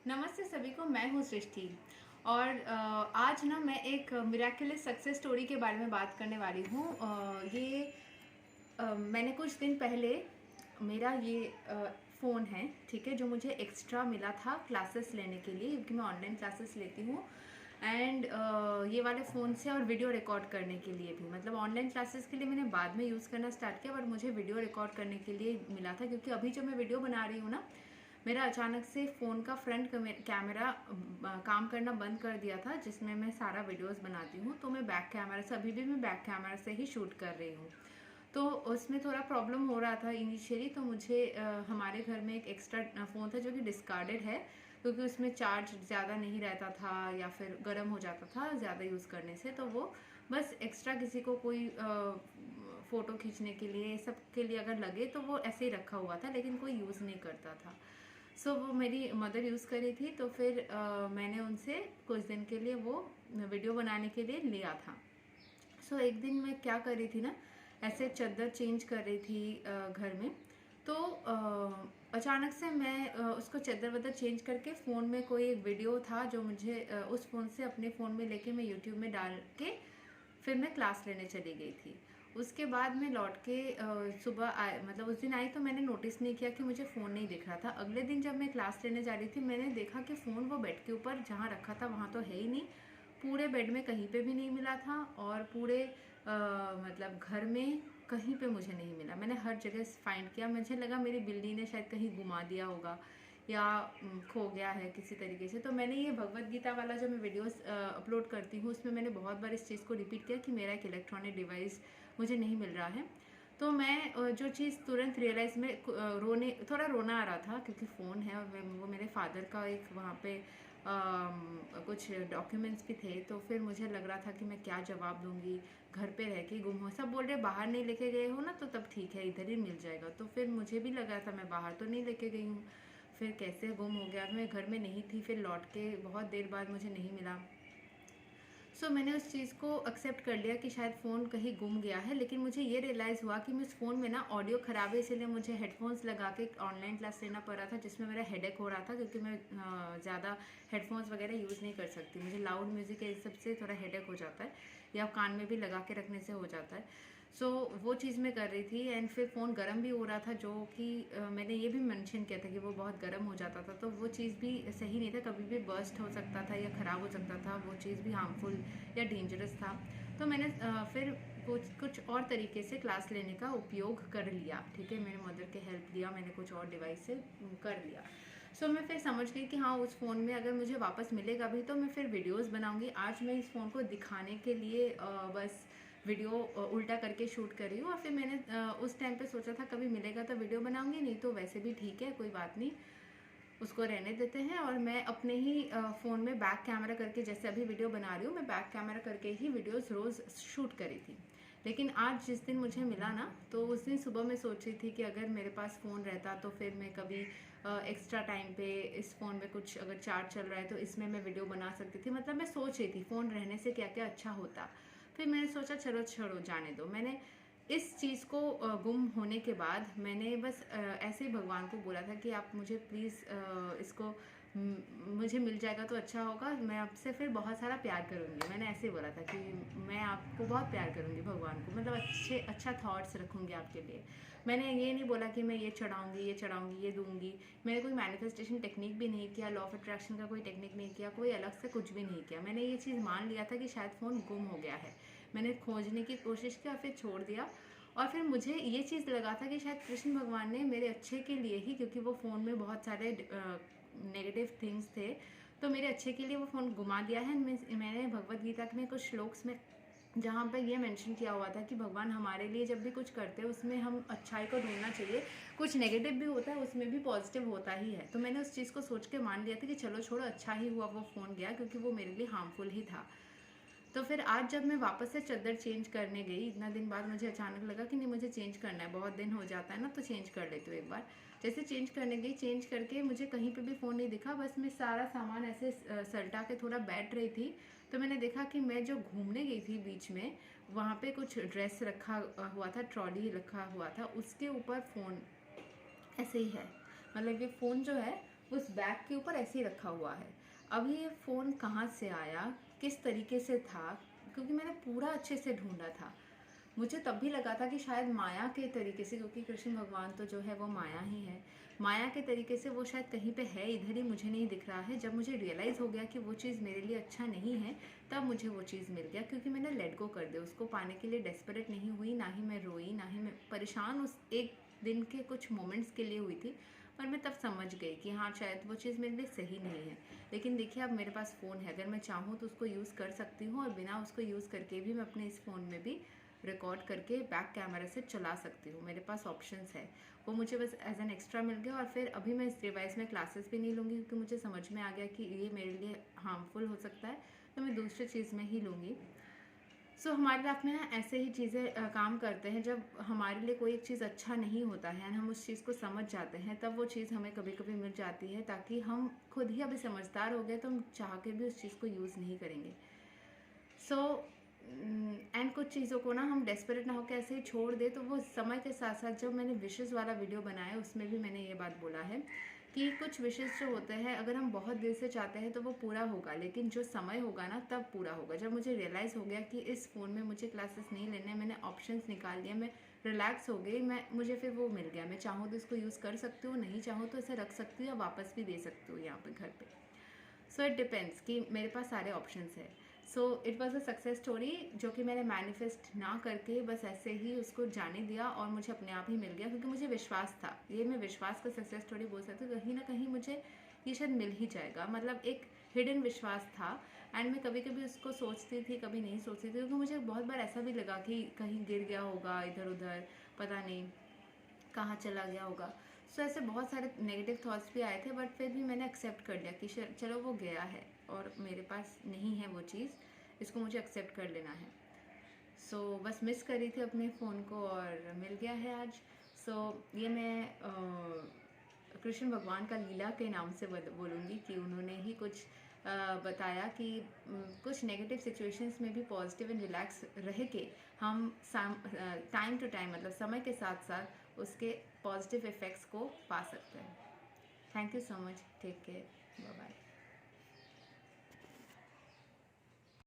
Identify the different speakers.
Speaker 1: नमस्ते सभी को, मैं हूँ सृष्टि। और आज ना मैं एक मिराकुलस सक्सेस स्टोरी के बारे में बात करने वाली हूँ। मैंने कुछ दिन पहले मेरा ये फ़ोन है, ठीक है, जो मुझे एक्स्ट्रा मिला था क्लासेस लेने के लिए, क्योंकि मैं ऑनलाइन क्लासेस लेती हूँ। एंड ये वाले फ़ोन से और वीडियो रिकॉर्ड करने के लिए भी, मतलब ऑनलाइन क्लासेस के लिए मैंने बाद में यूज़ करना स्टार्ट किया, पर मुझे वीडियो रिकॉर्ड करने के लिए मिला था, क्योंकि अभी जो मैं वीडियो बना रही हूँ ना, मेरा अचानक से फ़ोन का फ्रंट कैमरा काम करना बंद कर दिया था, जिसमें मैं सारा वीडियोस बनाती हूँ। तो मैं बैक कैमरा से, अभी भी मैं बैक कैमरा से ही शूट कर रही हूँ। तो उसमें थोड़ा प्रॉब्लम हो रहा था इनिशियली। तो मुझे हमारे घर में एक एक्स्ट्रा फ़ोन था जो कि डिस्कार्डेड है, क्योंकि उसमें चार्ज ज़्यादा नहीं रहता था या फिर गर्म हो जाता था ज़्यादा यूज़ करने से। तो वो बस एक्स्ट्रा किसी को कोई फ़ोटो खींचने के लिए, सब के लिए अगर लगे तो वो ऐसे ही रखा हुआ था, लेकिन कोई यूज़ नहीं करता था। वो मेरी मदर यूज़ करी थी। तो फिर मैंने उनसे कुछ दिन के लिए वो वीडियो बनाने के लिए लिया था। एक दिन मैं क्या कर रही थी ना, ऐसे चादर चेंज कर रही थी घर में। तो अचानक से मैं उसको चादर वादर चेंज करके फ़ोन में कोई एक वीडियो था जो मुझे उस फ़ोन से अपने फ़ोन में लेके मैं यूट्यूब में डाल के फिर मैं क्लास लेने चली गई थी। उसके बाद मैं लौट के सुबह मतलब उस दिन आई तो मैंने नोटिस नहीं किया कि मुझे फ़ोन नहीं दिख रहा था। अगले दिन जब मैं क्लास लेने जा रही थी, मैंने देखा कि फ़ोन वो बेड के ऊपर जहाँ रखा था वहाँ तो है ही नहीं, पूरे बेड में कहीं पे भी नहीं मिला था, और पूरे मतलब घर में कहीं पे मुझे नहीं मिला। मैंने हर जगह फाइंड किया, मुझे लगा मेरी बिल्ली ने शायद कहीं घुमा दिया होगा या खो गया है किसी तरीके से। तो मैंने ये भगवत गीता वाला जो मैं वीडियोस अपलोड करती हूँ, उसमें मैंने बहुत बार इस चीज़ को रिपीट किया कि मेरा एक इलेक्ट्रॉनिक डिवाइस मुझे नहीं मिल रहा है। तो मैं जो चीज़ तुरंत रियलाइज़ में थोड़ा रोना आ रहा था, क्योंकि फ़ोन है और वो मेरे फादर का एक वहाँ पे कुछ डॉक्यूमेंट्स भी थे। तो फिर मुझे लग रहा था कि मैं क्या जवाब दूंगी, घर पे रह के गुम हो, सब बोल रहे बाहर नहीं लेके गए हो ना, तो तब ठीक है, इधर ही मिल जाएगा। तो फिर मुझे भी लगा था मैं बाहर तो नहीं लेके गई हूँ, फिर कैसे गुम हो गया, मैं घर में नहीं थी, फिर लौट के बहुत देर बाद मुझे नहीं मिला। मैंने उस चीज़ को एक्सेप्ट कर लिया कि शायद फ़ोन कहीं गुम गया है। लेकिन मुझे ये रियलाइज़ हुआ कि उस फ़ोन में ना ऑडियो ख़राब है, इसीलिए मुझे हेडफोन्स लगा के ऑनलाइन क्लास लेना पड़ रहा था, जिसमें मेरा हेडेक हो रहा था, क्योंकि मैं ज़्यादा हेडफोन्स वगैरह यूज़ नहीं कर सकती। मुझे लाउड म्यूज़िक ये सब से थोड़ा हेडेक हो जाता है, या कान में भी लगा के रखने से हो जाता है। वो चीज़ मैं कर रही थी। एंड फिर फ़ोन गर्म भी हो रहा था, जो कि मैंने ये भी मेंशन किया था कि वो बहुत गर्म हो जाता था, तो वो चीज़ भी सही नहीं था, कभी भी बर्स्ट हो सकता था या ख़राब हो सकता था, वो चीज़ भी हार्मफुल या डेंजरस था। तो मैंने फिर कुछ और तरीके से क्लास लेने का उपयोग कर लिया, ठीक है, मेरे मदर के हेल्प लिया, मैंने कुछ और डिवाइस से कर लिया। मैं फिर समझ गई कि हाँ, उस फ़ोन में अगर मुझे वापस मिलेगा भी तो मैं फिर वीडियोज़ बनाऊँगी। आज मैं इस फ़ोन को दिखाने के लिए बस वीडियो उल्टा करके शूट कर रही हूँ। और फिर मैंने उस टाइम पे सोचा था कभी मिलेगा तो वीडियो बनाऊंगी, नहीं तो वैसे भी ठीक है, कोई बात नहीं, उसको रहने देते हैं। और मैं अपने ही फ़ोन में बैक कैमरा करके, जैसे अभी वीडियो बना रही हूँ, मैं बैक कैमरा करके ही वीडियोस रोज़ शूट करी थी। लेकिन आज जिस दिन मुझे मिला ना, तो उस दिन सुबह मैं सोच रही थी कि अगर मेरे पास फ़ोन रहता तो फिर मैं कभी एक्स्ट्रा टाइम पे इस फ़ोन में कुछ अगर चार्ज चल रहा है तो इसमें मैं वीडियो बना सकती थी। मतलब मैं सोच रही थी फ़ोन रहने से क्या क्या अच्छा होता। फिर मैंने सोचा चलो छोड़ो, जाने दो। मैंने इस चीज़ को गुम होने के बाद मैंने बस ऐसे ही भगवान को बोला था कि आप मुझे प्लीज़ इसको मुझे मिल जाएगा तो अच्छा होगा, मैं आपसे फिर बहुत सारा प्यार करूँगी। मैंने ऐसे बोला था कि मैं आपको बहुत प्यार करूँगी, भगवान को, मतलब अच्छा थॉट्स रखूँगी आपके लिए। मैंने ये नहीं बोला कि मैं ये चढ़ाऊँगी, ये दूँगी। मैंने कोई मैनिफेस्टेशन टेक्निक भी नहीं किया, लॉ ऑफ अट्रैक्शन का कोई टेक्निक नहीं किया, कोई अलग से कुछ भी नहीं किया। मैंने ये चीज़ मान लिया था कि शायद फ़ोन गुम हो गया है। मैंने खोजने की कोशिश की और फिर छोड़ दिया। और फिर मुझे ये चीज़ लगा था कि शायद कृष्ण भगवान ने मेरे अच्छे के लिए ही, क्योंकि वो फ़ोन में बहुत सारे नेगेटिव थिंग्स थे, तो मेरे अच्छे के लिए वो फ़ोन घुमा दिया है। मैंने भगवत गीता में कुछ श्लोक्स में जहाँ पर ये मेंशन किया हुआ था कि भगवान हमारे लिए जब भी कुछ करते हैं उसमें हम अच्छाई को ढूंढना चाहिए, कुछ नेगेटिव भी होता है उसमें भी पॉजिटिव होता ही है। तो मैंने उस चीज़ को सोच के मान लिया था कि चलो छोड़ो, अच्छा ही हुआ वो फ़ोन गया, क्योंकि वो मेरे लिए हार्मफुल ही था। तो फिर आज जब मैं वापस से चादर चेंज करने गई, इतना दिन बाद मुझे अचानक लगा कि नहीं, मुझे चेंज करना है, बहुत दिन हो जाता है ना, तो चेंज कर लेती हूँ एक बार। जैसे चेंज करने गई, चेंज करके मुझे कहीं पे भी फ़ोन नहीं दिखा, बस मैं सारा सामान ऐसे सल्टा के थोड़ा बैठ रही थी। तो मैंने देखा कि मैं जो घूमने गई थी बीच में, वहाँ पे कुछ ड्रेस रखा हुआ था, ट्रॉली रखा हुआ था, उसके ऊपर फ़ोन ऐसे ही है। मतलब ये फ़ोन जो है उस बैग के ऊपर ऐसे ही रखा हुआ है। अब ये फ़ोन कहाँ से आया, किस तरीके से था, क्योंकि मैंने पूरा अच्छे से ढूंढा था। मुझे तब भी लगा था कि शायद माया के तरीके से, क्योंकि कृष्ण भगवान तो जो है वो माया ही है, माया के तरीके से वो शायद कहीं पे है, इधर ही मुझे नहीं दिख रहा है। जब मुझे रियलाइज़ हो गया कि वो चीज़ मेरे लिए अच्छा नहीं है, तब मुझे वो चीज़ मिल गया, क्योंकि मैंने लेट गो कर दिया। उसको पाने के लिए डेस्परेट नहीं हुई, ना ही मैं रोई, ना ही मैं परेशान उस एक दिन के कुछ मोमेंट्स के लिए हुई थी। पर मैं तब समझ गई कि हाँ, शायद वो चीज़ मेरे लिए सही नहीं है। लेकिन देखिए, अब मेरे पास फ़ोन है, अगर मैं चाहूँ तो उसको यूज़ कर सकती हूँ, और बिना उसको यूज़ करके भी मैं अपने इस फ़ोन में भी रिकॉर्ड करके बैक कैमरा से चला सकती हूँ। मेरे पास ऑप्शंस है, वो मुझे बस एज एन एक्स्ट्रा मिल गया। और फिर अभी मैं इस डिवाइस में क्लासेस भी नहीं लूँगी, क्योंकि मुझे समझ में आ गया कि ये मेरे लिए हार्मफुल हो सकता है, तो मैं दूसरी चीज़ में ही लूँगी। सो हमारी लाइफ में ना ऐसे ही चीज़ें काम करते हैं। जब हमारे लिए कोई एक चीज़ अच्छा नहीं होता है, हम उस चीज़ को समझ जाते हैं, तब वो चीज़ हमें कभी कभी मिल जाती है, ताकि हम खुद ही अभी समझदार हो गए तो हम चाह के भी उस चीज़ को यूज़ नहीं करेंगे। सो एंड कुछ चीज़ों को ना हम डेस्परेट ना होकर ऐसे ही छोड़ दे, तो वो समय के साथ साथ, जब मैंने विशेज़ वाला वीडियो बनाया उसमें भी मैंने ये बात बोला है कि कुछ विशेज़ जो होते हैं, अगर हम बहुत दिल से चाहते हैं तो वो पूरा होगा, लेकिन जो समय होगा ना तब पूरा होगा। जब मुझे रियलाइज़ हो गया कि इस फ़ोन में मुझे क्लासेस नहीं लेने, मैंने ऑप्शंस निकाल लिए, मैं रिलैक्स हो गई, मुझे फिर वो मिल गया। मैं चाहूँ तो इसको यूज़ कर सकती हूँ, नहीं चाहूँ तो इसे रख सकती हूँ या वापस भी दे सकती हूँ यहाँ पे घर पे। सो इट डिपेंड्स कि मेरे पास सारे ऑप्शंस है। So it was a success story, जो कि मैंने मैनिफेस्ट ना करके बस ऐसे ही उसको जाने दिया, और मुझे अपने आप ही मिल गया, क्योंकि मुझे विश्वास था। ये मैं विश्वास का सक्सेस स्टोरी बोल सकती हूँ। कहीं ना कहीं मुझे ये शायद मिल ही जाएगा, मतलब एक हिडन विश्वास था। एंड मैं कभी कभी उसको सोचती थी, कभी नहीं सोचती थी, क्योंकि मुझे बहुत बार ऐसा भी लगा कि कहीं गिर गया होगा इधर उधर, पता नहीं कहाँ चला गया होगा। सो ऐसे बहुत सारे नेगेटिव थॉट्स भी आए थे, बट फिर भी मैंने एक्सेप्ट कर लिया कि चलो वो गया है और मेरे पास नहीं है वो चीज़, इसको मुझे एक्सेप्ट कर लेना है। सो बस मिस करी थी अपने फ़ोन को, और मिल गया है आज। सो ये मैं कृष्ण भगवान का लीला के नाम से बोलूँगी कि उन्होंने ही कुछ बताया कि कुछ नेगेटिव सिचुएशंस में भी पॉजिटिव एंड रिलैक्स रह के हम टाइम टू टाइम, मतलब समय के साथ साथ उसके पॉजिटिव इफ़ेक्ट्स को पा सकते हैं। Thank you so much, take care, bye bye.